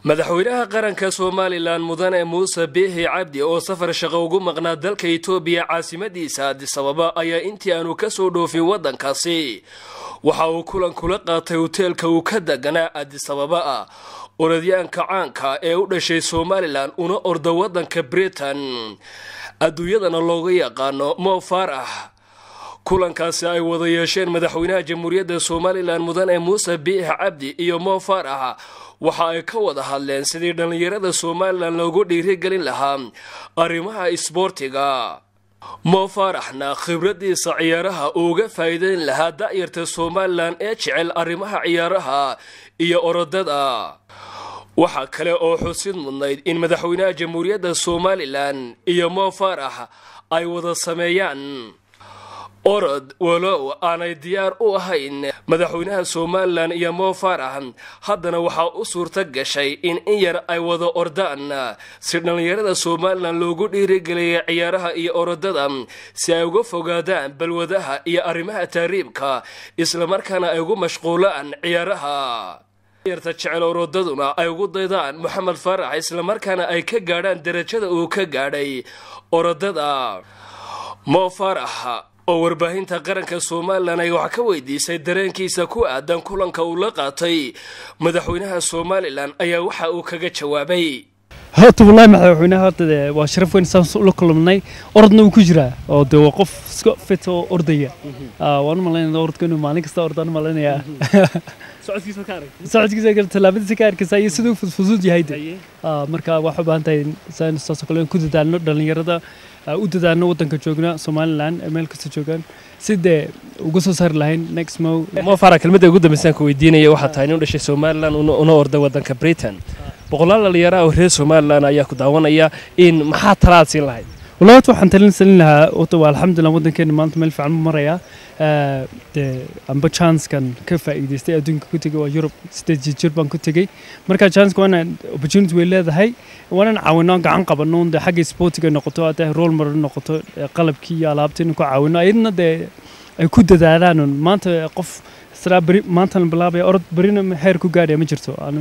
madaxweynaha qaranka Soomaaliland mudane Muuse Biixi Cabdi oo safar shaqo ugu maqnaa dalka Itoobiya caasimadiisa Addis Ababa ayaa intii aanu ka soo dhoofin wadankaasi waxa uu kulan kula qaatay hoteelka uu ka deganaa Addis Ababa orodyaanka caanka ee u dhashay Soomaaliland una orda wadanka Britain adduunyadana looga yaqaano Mo Farah kulankaasi ay wada yeesheen madaxweynaha jamhuuriyadda Soomaaliland mudane Muuse Biixi Cabdi iyo Mo Farah waxa ay ka wada hadleen sidii dhalinyarada Soomaaliland loogu dhiirigelin lahaa arrimaha isboortiga. Mo Farahna khibradiisa ciyaaraha uga faa'iideyn lahaa da'yarta Soomaaliland ee jecel arrimaha ciyaaraha iyo orodada. waxa kale oo xusid mudnayd in madaxweynaha jamhuuriyadda Soomaaliland iyo Mo Farah ay wada sameeyaan orod walow aanay diyaar u ahayn madaxweynaha Soomaaliland iyo Mo Farah haddana waxa u suurta gashay in yar ay wada ordaan si dhalinyarada Soomaaliland loogu dhiirigeliyo ciyaaraha iyo orodada si ay uga fogaadaan balwadaha iyo arrimaha taariibka isla markaana ay ugu mashquulaan ciyaaraha yarta jecel orodaduna ay ugu daydaan Mohamed Farah isla markaana ay ka gaadhaan darajada uu ka gaadhay orodada. Mo Farah oo warbaahinta qaranka Soomaaliland ay wax ka weydiisay dareenkiisa ku aadan kulanka uu la qaatay madaxweynaha Soomaaliland ayaa waxa uu kaga jawaabay هاتو والله مدحوينها هذا وشرف وين سان لكلمناي أردنا وكجرا أو ده وقف فتو أردية وأنا مالين أرد كانوا مالك است أردنا مالين يا سعد كذا قلت لا بدي سكار كذا يسدو في فزود جهيد مركا واحد بانتين سان استاسقلون كده دانو دلني يردا ود دانو وطن كجوجنا Somaliland ملك كجوجان سيد وقصو صار لهين next Mo Farah كلمة يقول ده مثلاً كويدينية واحد تاني وده شيء Somaliland ونا أرد وطن كبريتان boqolaal dhalinyaro oo reer Soomaaliland ayaa ku daawanaya in maxaa taraadsin lahayd walaal waxaan talin lahaa oo alxamdulillah wadankeena maanta meel fiican maraya amba chance kan ka faa'iideystay adduunka ku tagay waa Europe stage jirban ku tagay marka chance ku ana opportunity way leedahay waan caawino gacan qabano xagga sportiga noqoto hada role model noqoto qalabkii iyo alaabtiin ku caawino ayadna ay ku dadaalaan maanta qof strawberry maanta bilaabay orod barina heer ku gaadhay ma jirto aan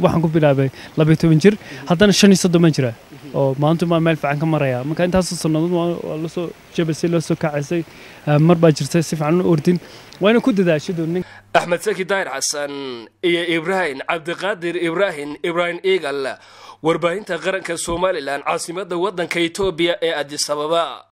waxaan ku bilaabay 12 jir haddana 35 ma jira oo maanta ma meel fiican ka maraya marka intaas sanadood waa la soo jabasay la soo kacisay mar baa jirtay si fiican u ordin waana ku dadaashido nin Ahmed Saki Dair Hassan iyo Ibrahim Abdiqaadir Ibrahim Eagle warbaahinta qaranka Soomaaliland caasimadda wadanka Itoobiya ee Addis Ababa.